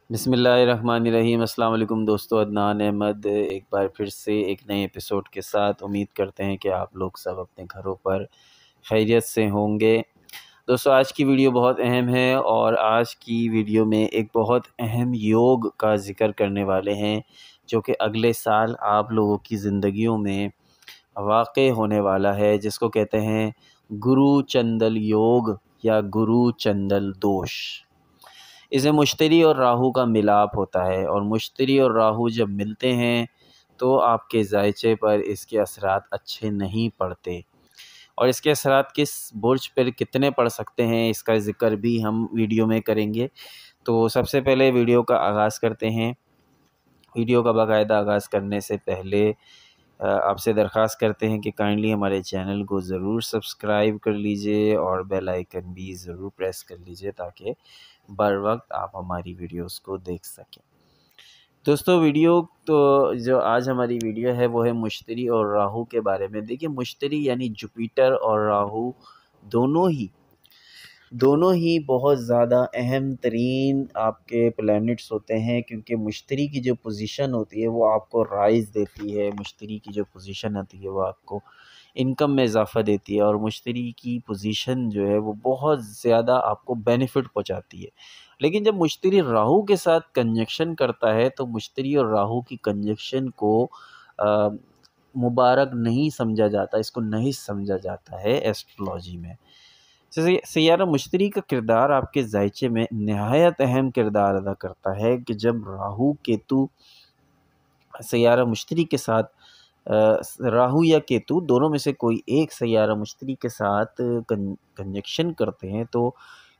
बिस्मिल्लाहिर्रहमानिर्रहीम। अस्सलाम वालेकुम दोस्तों, अदनान अहमद एक बार फिर से एक नए एपिसोड के साथ। उम्मीद करते हैं कि आप लोग सब अपने घरों पर खैरियत से होंगे। दोस्तों, आज की वीडियो बहुत अहम है और आज की वीडियो में एक बहुत अहम योग का ज़िक्र करने वाले हैं जो कि अगले साल आप लोगों की ज़िंदगियों में वाक़ई होने वाला है, जिसको कहते हैं गुरु चंदल योग या गुरु चंदल दोष। इसे मुश्तरी और राहु का मिलाप होता है और मुश्तरी और राहु जब मिलते हैं तो आपके जायचे पर इसके असरात अच्छे नहीं पड़ते। और इसके असरात किस बुर्ज पर कितने पड़ सकते हैं, इसका ज़िक्र भी हम वीडियो में करेंगे। तो सबसे पहले वीडियो का आगाज़ करते हैं। वीडियो का बाकायदा आगाज़ करने से पहले आपसे दरख्वास्त करते हैं कि काइंडली हमारे चैनल को ज़रूर सब्सक्राइब कर लीजिए और बेल आइकन भी ज़रूर प्रेस कर लीजिए ताकि बर वक्त आप हमारी वीडियोस को देख सकें। दोस्तों, वीडियो तो जो आज हमारी वीडियो है वो है मुश्तरी और राहु के बारे में। देखिए, मुश्तरी यानी जुपिटर और राहु दोनों ही बहुत ज़्यादा अहम तरीन आपके प्लैनेट्स होते हैं, क्योंकि मुश्तरी की जो पोजीशन होती है वो आपको राइज़ देती है। मुश्तरी की जो पोजीशन होती है वो आपको इनकम में इजाफ़ा देती है और मुश्तरी की पोजीशन जो है वो बहुत ज़्यादा आपको बेनिफिट पहुंचाती है। लेकिन जब मुश्तरी राहु के साथ कंजक्शन करता है तो मुश्तरी और राहु की कंजक्शन को अ, मुबारक नहीं समझा जाता, इसको नहीं समझा जाता है एस्ट्रोलॉजी में। जैसे सैयारा मुश्तरी का किरदार आपके ज़ायचे में नहायत अहम किरदार अदा करता है कि जब राहु केतु सैयारा मुश्तरी के साथ राहु या केतु दोनों में से कोई एक सैयारा मुश्तरी के साथ कंजक्शन करते हैं तो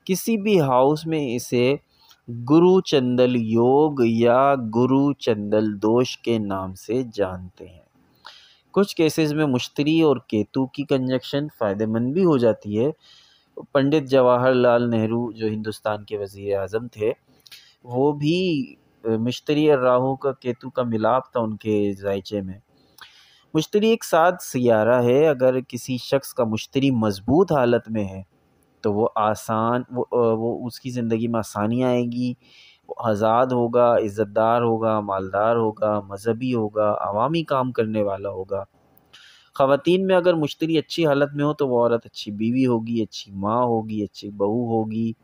किसी भी हाउस में इसे गुरु चंदल योग या गुरु चंदल दोष के नाम से जानते हैं। कुछ केसेस में मुश्तरी और केतु की कंजक्शन फ़ायदेमंद भी हो जाती है। पंडित जवाहरलाल नेहरू जो हिंदुस्तान के वज़ीर आज़म थे, वो भी मुश्तरी और राहु का केतु का मिलाप था उनके ज़ायचे में। मुश्तरी एक साथ सियारा है। अगर किसी शख्स का मुश्तरी मज़बूत हालत में है तो वो उसकी ज़िंदगी में आसानियाँ आएगी, वो आज़ाद होगा, इज़्ज़तदार होगा, मालदार होगा, मज़हबी होगा, अवामी काम करने वाला होगा। ख़वातीन में अगर मुश्तरी अच्छी हालत में हो तो वो औरत अच्छी बीवी होगी, अच्छी माँ होगी, अच्छी बहू होगी।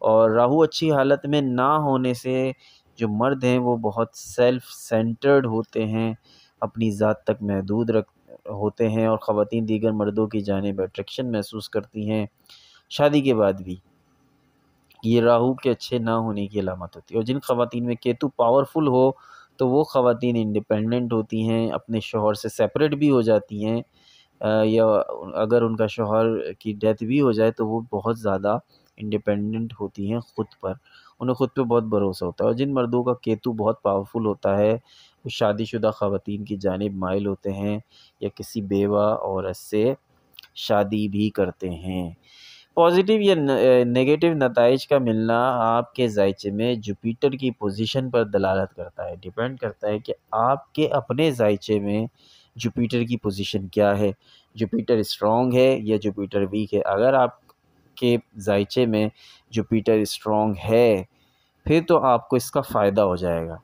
और राहु अच्छी हालत में ना होने से जो मर्द हैं वो बहुत सेल्फ सेंटर्ड होते हैं, अपनी ज़ात तक महदूद रख होते हैं और ख़वातीन दीगर मर्दों की जानिब अट्रैक्शन महसूस करती हैं शादी के बाद भी। ये राहु के अच्छे ना होने की अलामत होती है। और जिन ख़वातीन में केतु पावरफुल हो तो वो ख़वातीन इंडिपेंडेंट होती हैं, अपने शौहर से सेपरेट भी हो जाती हैं। या अगर उनका शौहर की डेथ भी हो जाए तो वो बहुत ज़्यादा इंडिपेंडेंट होती हैं खुद पर, उन्हें खुद पे बहुत भरोसा होता है। और जिन मर्दों का केतु बहुत पावरफुल होता है वो शादीशुदा ख़वातीन की जानिब माइल होते हैं या किसी बेवा औरत से शादी भी करते हैं। पॉजिटिव या नेगेटिव नताइज का मिलना आपके ज़ायचे में जुपिटर की पोजीशन पर दलालत करता है। डिपेंड करता है कि आपके अपने ज़ायचे में जुपिटर की पोजीशन क्या है, जुपिटर स्ट्रॉन्ग है या जुपिटर वीक है। अगर आपके ज़ायचे में जुपिटर स्ट्रॉन्ग है फिर तो आपको इसका फ़ायदा हो जाएगा,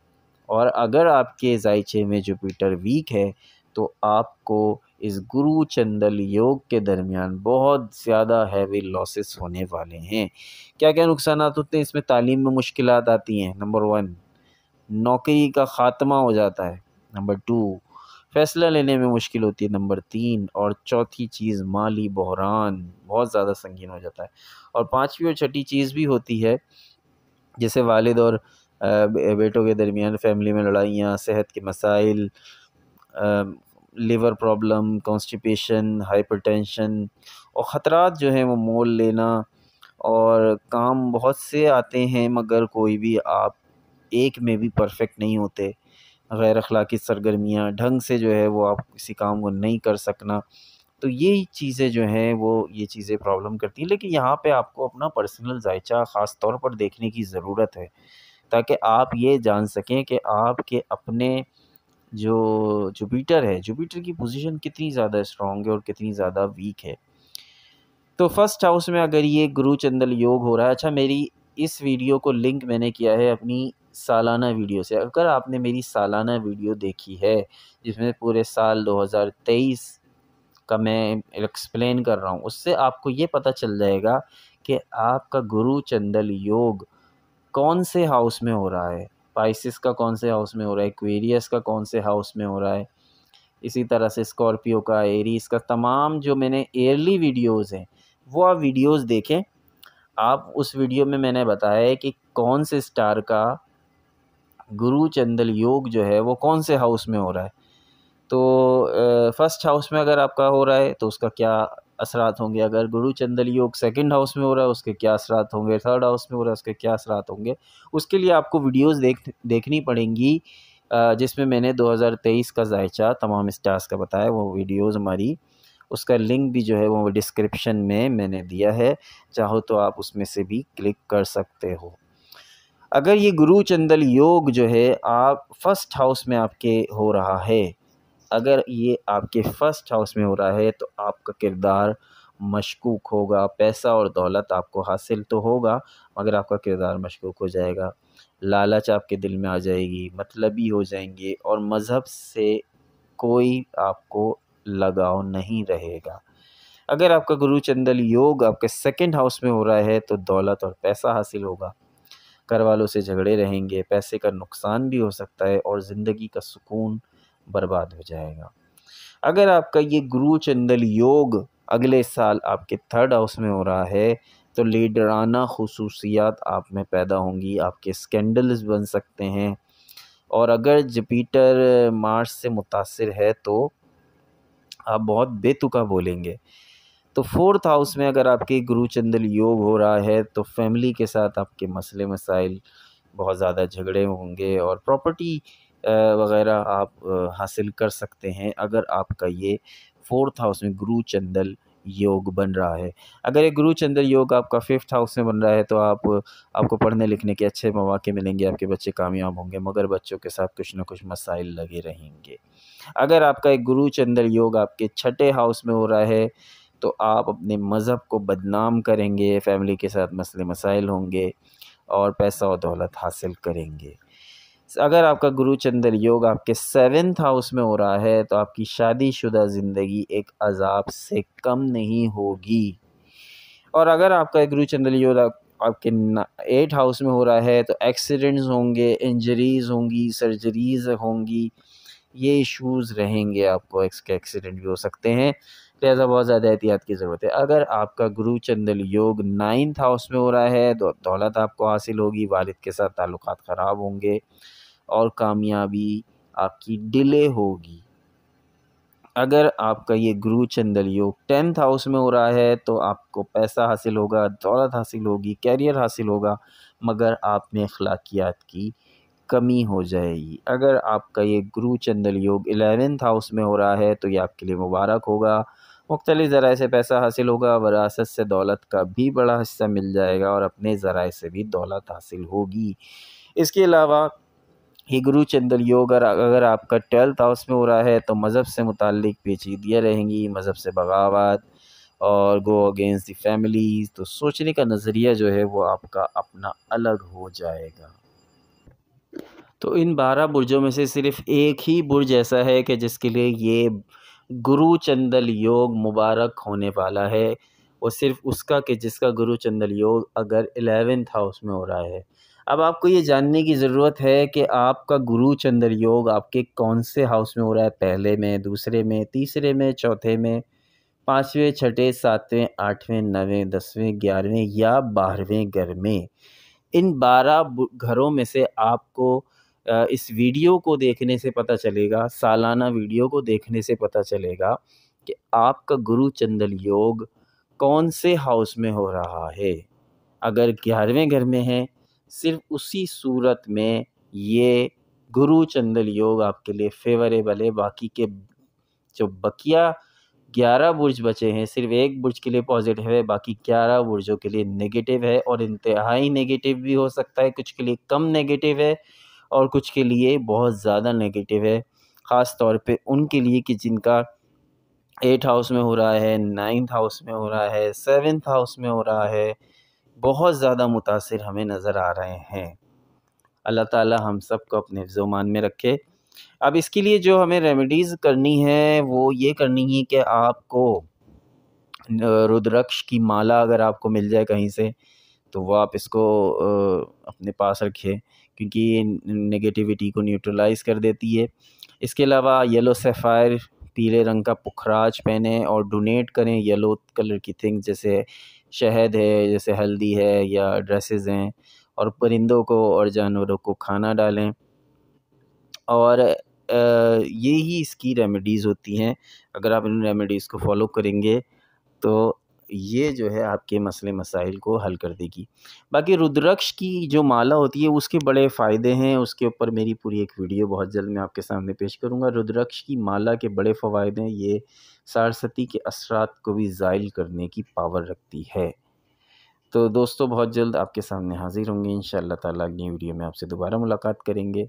और अगर आपके ज़ायचे में जुपिटर वीक है तो आपको इस गुरु चंदल योग के दरमियान बहुत ज़्यादा हैवी लॉसेस होने वाले हैं। क्या क्या नुकसानात होते हैं इसमें? तालीम में मुश्किलात आती हैं, नंबर 1। नौकरी का ख़ात्मा हो जाता है, नंबर 2। फ़ैसला लेने में मुश्किल होती है, नंबर 3। और चौथी चीज़ माली बहरान बहुत ज़्यादा संगीन हो जाता है। और पाँचवीं और छठी चीज़ भी होती है, जैसे वालिद और बेटों के दरमियान फ़ैमिली में लड़ाइयाँ, सेहत के मसाइल, लिवर प्रॉब्लम, कॉन्स्टिपेशन, हाइपरटेंशन और ख़तरात जो हैं वो मोल लेना। और काम बहुत से आते हैं मगर कोई भी आप एक में भी परफेक्ट नहीं होते। गैर अखलाकी सरगर्मियाँ, ढंग से जो है वो आप किसी काम को नहीं कर सकना। तो ये चीज़ें जो हैं वो ये चीज़ें प्रॉब्लम करती हैं। लेकिन यहाँ पे आपको अपना पर्सनल जायचा ख़ास तौर पर देखने की ज़रूरत है ताकि आप ये जान सकें कि आपके अपने जो जुपिटर है, जुपिटर की पोजीशन कितनी ज़्यादा स्ट्रॉन्ग है और कितनी ज़्यादा वीक है। तो फर्स्ट हाउस में अगर ये गुरु चंदल योग हो रहा है, अच्छा मेरी इस वीडियो को लिंक मैंने किया है अपनी सालाना वीडियो से। अगर आपने मेरी सालाना वीडियो देखी है जिसमें पूरे साल 2023 का मैं एक्सप्लेन कर रहा हूँ, उससे आपको ये पता चल जाएगा कि आपका गुरु चंडल योग कौन से हाउस में हो रहा है। पाइसिस का कौन से हाउस में हो रहा है, एक्वेरियस का कौन से हाउस में हो रहा है, इसी तरह से स्कॉर्पियो का, एरीज का, तमाम जो मैंने ईयरली वीडियोज़ हैं वो आप वीडियोज़ देखें। आप उस वीडियो में मैंने बताया है कि कौन से स्टार का गुरु चंडल योग जो है वो कौन से हाउस में हो रहा है। तो फर्स्ट हाउस में अगर आपका हो रहा है तो उसका क्या असरात होंगे, अगर गुरु चंडल योग सेकंड हाउस में हो रहा है उसके क्या असरात होंगे, थर्ड हाउस में हो रहा है उसके क्या असरात होंगे। उसके लिए आपको वीडियोस देखनी पड़ेंगी जिसमें मैंने 2023 का जायचा तमाम स्टार्स का बताया, वो वीडियोस हमारी, उसका लिंक भी जो है वो डिस्क्रिप्शन में मैंने दिया है, चाहो तो आप उसमें से भी क्लिक कर सकते हो। अगर ये गुरु चंडल योग जो है आप फर्स्ट हाउस में आपके हो रहा है, अगर ये आपके फर्स्ट हाउस में हो रहा है तो आपका किरदार मशकूक होगा। पैसा और दौलत आपको हासिल तो होगा मगर आपका किरदार मशकूक हो जाएगा, लालच आपके दिल में आ जाएगी, मतलबी हो जाएंगे और मज़हब से कोई आपको लगाव नहीं रहेगा। अगर आपका गुरु चंडल योग आपके सेकंड हाउस में हो रहा है तो दौलत और पैसा हासिल होगा, घर वालों से झगड़े रहेंगे, पैसे का नुकसान भी हो सकता है और ज़िंदगी का सुकून बर्बाद हो जाएगा। अगर आपका ये गुरु चंडल योग अगले साल आपके थर्ड हाउस में हो रहा है तो लीडराना खुसूसियात आप में पैदा होंगी, आपके स्कैंडल्स बन सकते हैं। और अगर जुपिटर मार्स से मुतासिर है तो आप बहुत बेतुका बोलेंगे। तो फोर्थ हाउस में अगर आपके गुरु चंडल योग हो रहा है तो फैमिली के साथ आपके मसले मसाइल, बहुत ज़्यादा झगड़े होंगे और प्रॉपर्टी वगैरह आप हासिल कर सकते हैं अगर आपका ये फोर्थ हाउस में गुरु चंडल योग बन रहा है। अगर ये गुरु चंडल योग आपका फिफ्थ हाउस में बन रहा है तो आपको पढ़ने लिखने के अच्छे मौके मिलेंगे, आपके बच्चे कामयाब होंगे मगर बच्चों के साथ कुछ ना कुछ मसाइल लगे रहेंगे। अगर आपका एक गुरु चंडल योग आपके छठे हाउस में हो रहा है तो आप अपने मज़हब को बदनाम करेंगे, फैमिली के साथ मसले मसाइल होंगे और पैसा और दौलत हासिल करेंगे। अगर आपका गुरु चंडल योग आपके सेवेंथ हाउस में हो रहा है तो आपकी शादीशुदा ज़िंदगी एक अजाब से कम नहीं होगी। और अगर आपका गुरु चंडल योग आपके एट हाउस में हो रहा है तो एक्सीडेंट्स होंगे, इंजरीज़ होंगी, सर्जरीज़ होंगी, ये इश्यूज़ रहेंगे, आपको एक्सीडेंट भी हो सकते हैं, लिहाजा बहुत ज़्यादा एहतियात की ज़रूरत है। अगर आपका गुरु चंडल योग नाइन्थ हाउस में हो रहा है तो दौलत आपको हासिल होगी, वालिद के साथ ताल्लुकात ख़राब होंगे और कामयाबी आपकी डिले होगी। अगर आपका ये गुरु चंडल योग टेंथ हाउस में हो रहा है तो आपको पैसा हासिल होगा, दौलत हासिल होगी, कैरियर हासिल होगा मगर आप में अखलाकियात की कमी हो जाएगी। अगर आपका ये गुरु चंडल योग 11th हाउस में हो रहा है तो ये आपके लिए मुबारक होगा, मुख्तलिफ ज़राए से पैसा हासिल होगा, वरासत से दौलत का भी बड़ा हिस्सा मिल जाएगा और अपने ज़राए से भी दौलत हासिल होगी। इसके अलावा ये गुरु चंडल योग अगर आपका 12th हाउस में हो रहा है तो मज़हब से मुताल्लिक़ पेचीदियाँ रहेंगी, मज़हब से बगावत और गो अगेंस्ट द फैमिलीज़, तो सोचने का नज़रिया जो है वो आपका अपना अलग हो जाएगा। तो इन 12 बुर्जों में से सिर्फ़ एक ही बुर्ज ऐसा है कि जिसके लिए ये गुरु चंडल योग मुबारक होने वाला है, वो सिर्फ़ उसका कि जिसका गुरु चंडल योग अगर 11th हाउस में हो रहा है। अब आपको ये जानने की ज़रूरत है कि आपका गुरु चंडल योग आपके कौन से हाउस में हो रहा है, पहले में, दूसरे में, तीसरे में, चौथे में, 5वें, छठे, 7वें, 8वें, 9वें, 10वें, 11वें या 12वें घर में। इन 12 घरों में से आपको इस वीडियो को देखने से पता चलेगा, सालाना वीडियो को देखने से पता चलेगा कि आपका गुरु चंडल योग कौन से हाउस में हो रहा है। अगर 11वें घर में है, सिर्फ़ उसी सूरत में ये गुरु चंडल योग आपके लिए फ़ेवरेबल है। बाकी के जो बकिया 11 बुर्ज बचे हैं, सिर्फ़ एक बुर्ज के लिए पॉज़िटिव है, बाकी 11 बुर्जों के लिए नेगेटिव है और इंतहाई नेगेटिव भी हो सकता है, कुछ के लिए कम नेगेटिव है और कुछ के लिए बहुत ज़्यादा नेगेटिव है। ख़ास तौर पे उनके लिए कि जिनका 8th हाउस में हो रहा है, 9th हाउस में हो रहा है, 7th हाउस में हो रहा है बहुत ज़्यादा मुतासिर हमें नज़र आ रहे हैं। अल्लाह ताला हम सब को अपने हिफ्ज़-ओ-मान में रखे। अब इसके लिए जो हमें रेमेडीज़ करनी है वो ये करनी है कि आपको रुद्राक्ष की माला अगर आपको मिल जाए कहीं से, तो वो आप इसको अपने पास रखिए, क्योंकि ये नेगेटिविटी को न्यूट्रलाइज़ कर देती है। इसके अलावा येलो सैफ़ायर पीले रंग का पुखराज पहनें और डोनेट करें येलो कलर की थिंग्स, जैसे शहद है, जैसे हल्दी है या ड्रेसेस हैं, और परिंदों को और जानवरों को खाना डालें। और ये ही इसकी रेमेडीज़ होती हैं। अगर आप इन रेमेडीज़ को फ़ॉलो करेंगे तो ये जो है आपके मसले मसाइल को हल कर देगी। बाकी रुद्राक्ष की जो माला होती है उसके बड़े फ़ायदे हैं, उसके ऊपर मेरी पूरी एक वीडियो बहुत जल्द मैं आपके सामने पेश करूँगा। रुद्राक्ष की माला के बड़े फ़वाइद हैं, ये सारस्वती के असरात को भी ज़ाइल करने की पावर रखती है। तो दोस्तों बहुत जल्द आपके सामने हाज़िर होंगे इंशाअल्लाह ताला अगली वीडियो में आपसे दोबारा मुलाकात करेंगे।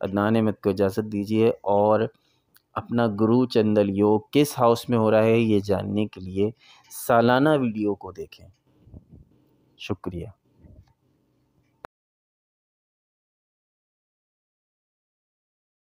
अदनान अहमद को इजाज़त दीजिए और अपना गुरु चंदल योग किस हाउस में हो रहा है ये जानने के लिए सालाना वीडियो को देखें। शुक्रिया।